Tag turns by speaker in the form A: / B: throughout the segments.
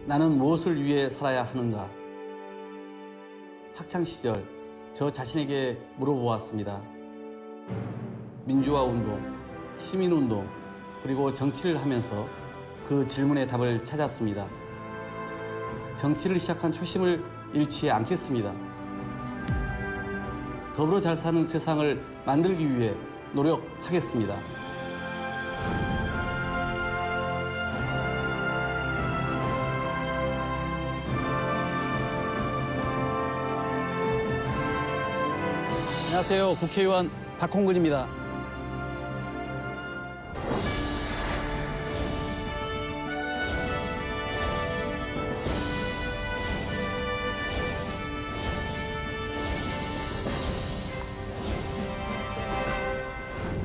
A: 나는 무엇을 위해 살아야 하는가? 학창 시절 저 자신에게 물어보았습니다. 민주화 운동, 시민 운동, 그리고 정치를 하면서 그 질문의 답을 찾았습니다. 정치를 시작한 초심을 잃지 않겠습니다. 더불어 잘 사는 세상을 만들기 위해 노력하겠습니다. 안녕하세요. 국회의원 박홍근입니다.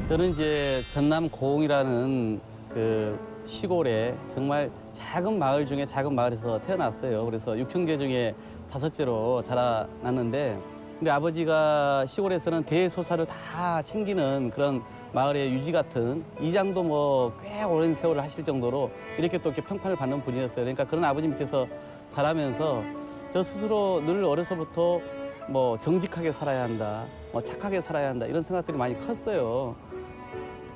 A: 저는 이제 전남 고흥이라는 그 시골에 정말 작은 마을 중에 작은 마을에서 태어났어요. 그래서 6형제 중에 5째로 자라났는데, 우리 아버지가 시골에서는 대소사를 다 챙기는 그런 마을의 유지 같은 이장도 뭐 꽤 오랜 세월을 하실 정도로 이렇게 또 이렇게 평판을 받는 분이었어요. 그러니까 그런 아버지 밑에서 자라면서 저 스스로 늘 어려서부터 뭐 정직하게 살아야 한다, 뭐 착하게 살아야 한다, 이런 생각들이 많이 컸어요.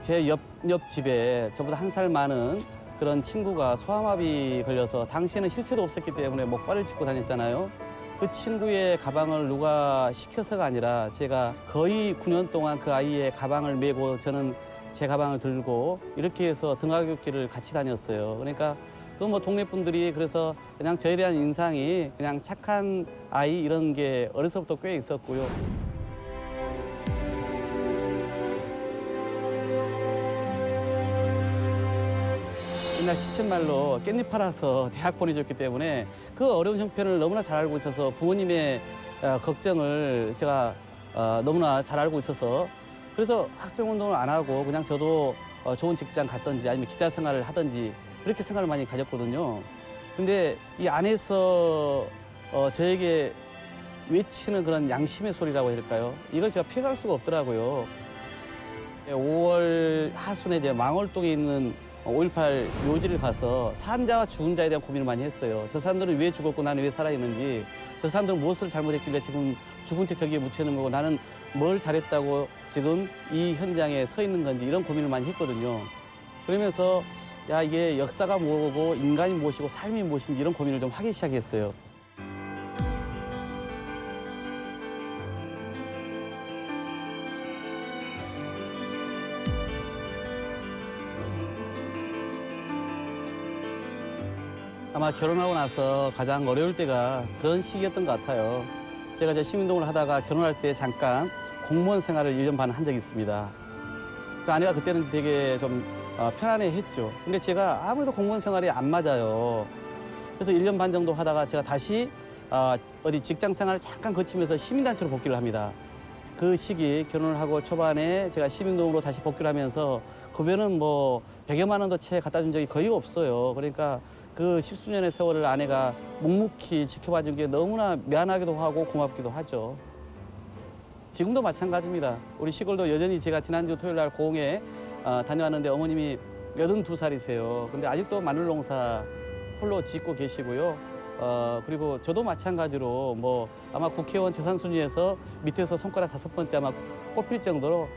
A: 제 옆집에 저보다 1살 많은 그런 친구가 소아마비 걸려서 당시에는 힐체도 없었기 때문에 목발을 짚고 다녔잖아요. 그 친구의 가방을 누가 시켜서가 아니라 제가 거의 9년 동안 그 아이의 가방을 메고 저는 제 가방을 들고 이렇게 해서 등하굣길을 같이 다녔어요. 그러니까 그 뭐 동네 분들이 그래서 그냥 저에 대한 인상이 그냥 착한 아이 이런 게 어려서부터 꽤 있었고요. 옛날 시쳇말로 깻잎 팔아서 대학 보내줬기 때문에 그 어려운 형편을 너무나 잘 알고 있어서 부모님의 걱정을 제가 너무나 잘 알고 있어서, 그래서 학생운동을 안 하고 그냥 저도 좋은 직장 갔든지 아니면 기자 생활을 하든지 이렇게 생각을 많이 가졌거든요. 근데 이 안에서 저에게 외치는 그런 양심의 소리라고 해야 될까요? 이걸 제가 피해갈 수가 없더라고요. 5월 하순에 이제 망월동에 있는 5.18 묘지를 가서 산자와 죽은 자에 대한 고민을 많이 했어요. 저 사람들은 왜 죽었고 나는 왜 살아있는지, 저 사람들은 무엇을 잘못했길래 지금 죽은 채 저기에 묻혀있는 거고 나는 뭘 잘했다고 지금 이 현장에 서 있는 건지, 이런 고민을 많이 했거든요. 그러면서 야, 이게 역사가 뭐고 인간이 무엇이고 삶이 무엇인지 이런 고민을 좀 하기 시작했어요. 아마 결혼하고 나서 가장 어려울 때가 그런 시기였던 것 같아요. 제가 이제 시민운동을 하다가 결혼할 때 잠깐 공무원 생활을 1년 반 한 적이 있습니다. 그래서 아내가 그때는 되게 좀 편안해했죠. 근데 제가 아무래도 공무원 생활이 안 맞아요. 그래서 1년 반 정도 하다가 제가 다시 어디 직장 생활을 잠깐 거치면서 시민단체로 복귀를 합니다. 그 시기 결혼을 하고 초반에 제가 시민운동으로 다시 복귀를 하면서 급여는 뭐 100여만 원도 채 갖다 준 적이 거의 없어요. 그러니까 그 십수년의 세월을 아내가 묵묵히 지켜봐 준 게 너무나 미안하기도 하고 고맙기도 하죠. 지금도 마찬가지입니다. 우리 시골도 여전히 제가 지난주 토요일 날 고흥에 다녀왔는데 어머님이 82살이세요. 근데 아직도 마늘 농사 홀로 짓고 계시고요. 그리고 저도 마찬가지로 뭐 아마 국회의원 재산 순위에서 밑에서 손가락 5번째 아마 꼽힐 정도로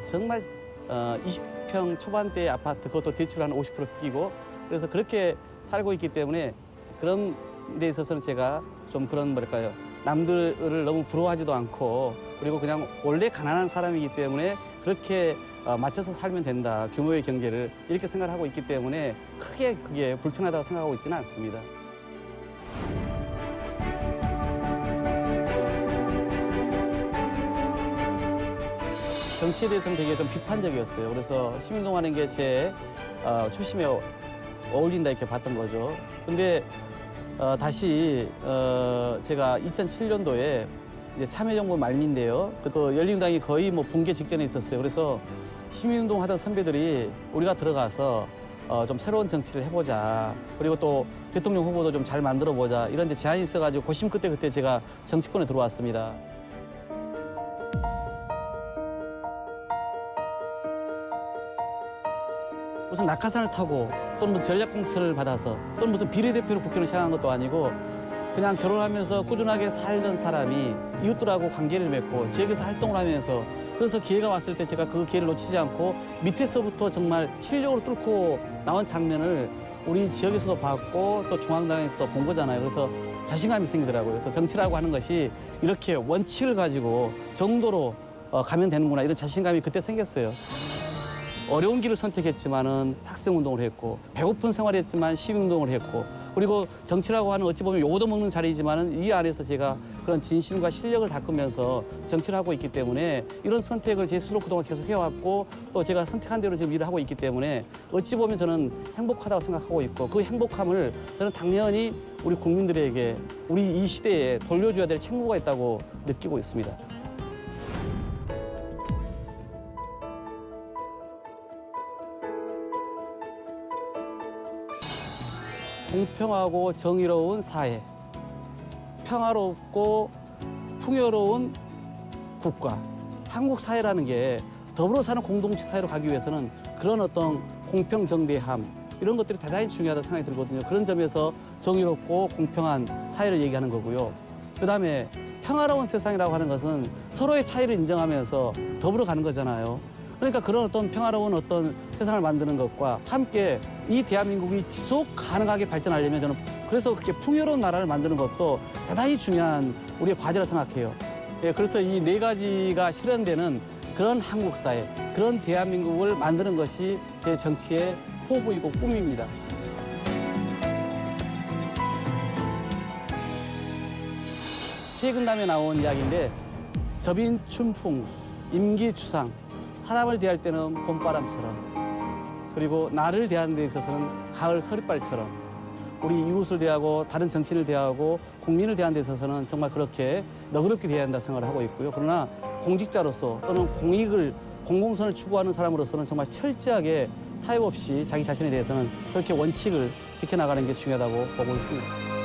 A: 정말 20평 초반대의 아파트, 그것도 대출 한 50% 끼고, 그래서 그렇게 살고 있기 때문에 그런 데 있어서는 제가 좀 그런 뭐랄까요, 남들을 너무 부러워하지도 않고, 그리고 그냥 원래 가난한 사람이기 때문에 그렇게 맞춰서 살면 된다, 규모의 경제를, 이렇게 생각을 하고 있기 때문에 크게 그게 불편하다고 생각하고 있지는 않습니다. 정치에 대해서는 되게 좀 비판적이었어요. 그래서 시민운동하는 게 제 초심에 어울린다 이렇게 봤던 거죠. 근데 다시 제가 2007년도에 이제 참여정부 말미인데요. 그 열린우리당이 거의 뭐 붕괴 직전에 있었어요. 그래서 시민운동 하던 선배들이 우리가 들어가서 좀 새로운 정치를 해보자. 그리고 또 대통령 후보도 좀 잘 만들어 보자. 이런 이제 제안이 있어가지고 고심 끝에 그때 제가 정치권에 들어왔습니다. 무슨 낙하산을 타고 또는 무슨 전략공천을 받아서 또는 무슨 비례대표로 국회를 시작한 것도 아니고 그냥 결혼하면서 꾸준하게 살던 사람이 이웃들하고 관계를 맺고 지역에서 활동을 하면서 그래서 기회가 왔을 때 제가 그 기회를 놓치지 않고 밑에서부터 정말 실력으로 뚫고 나온 장면을 우리 지역에서도 봤고 또 중앙당에서도 본 거잖아요. 그래서 자신감이 생기더라고요. 그래서 정치라고 하는 것이 이렇게 원칙을 가지고 정도로 가면 되는구나 이런 자신감이 그때 생겼어요. 어려운 길을 선택했지만은 학생운동을 했고 배고픈 생활을 했지만 시민운동을 했고 그리고 정치라고 하는 어찌 보면 요도 먹는 자리이지만은 이 안에서 제가 그런 진심과 실력을 닦으면서 정치를 하고 있기 때문에 이런 선택을 제 스스로 그동안 계속 해왔고 또 제가 선택한 대로 지금 일을 하고 있기 때문에 어찌 보면 저는 행복하다고 생각하고 있고 그 행복함을 저는 당연히 우리 국민들에게 우리 이 시대에 돌려줘야 될 책무가 있다고 느끼고 있습니다. 공평하고 정의로운 사회, 평화롭고 풍요로운 국가, 한국 사회라는 게 더불어 사는 공동체 사회로 가기 위해서는 그런 어떤 공평정대함 이런 것들이 대단히 중요하다고 생각이 들거든요. 그런 점에서 정의롭고 공평한 사회를 얘기하는 거고요. 그다음에 평화로운 세상이라고 하는 것은 서로의 차이를 인정하면서 더불어 가는 거잖아요. 그러니까 그런 어떤 평화로운 어떤 세상을 만드는 것과 함께 이 대한민국이 지속 가능하게 발전하려면 저는 그래서 그렇게 풍요로운 나라를 만드는 것도 대단히 중요한 우리의 과제라 생각해요. 예, 그래서 이 네 가지가 실현되는 그런 한국 사회, 그런 대한민국을 만드는 것이 제 정치의 포부이고 꿈입니다. 최근담에 나온 이야기인데 접인 춘풍, 임기추상, 사람을 대할 때는 봄바람처럼 그리고 나를 대하는 데 있어서는 가을 서리발처럼 우리 이웃을 대하고 다른 정치인을 대하고 국민을 대하는 데 있어서는 정말 그렇게 너그럽게 대해야 한다 생각을 하고 있고요. 그러나 공직자로서 또는 공공선을 추구하는 사람으로서는 정말 철저하게 타협 없이 자기 자신에 대해서는 그렇게 원칙을 지켜나가는 게 중요하다고 보고 있습니다.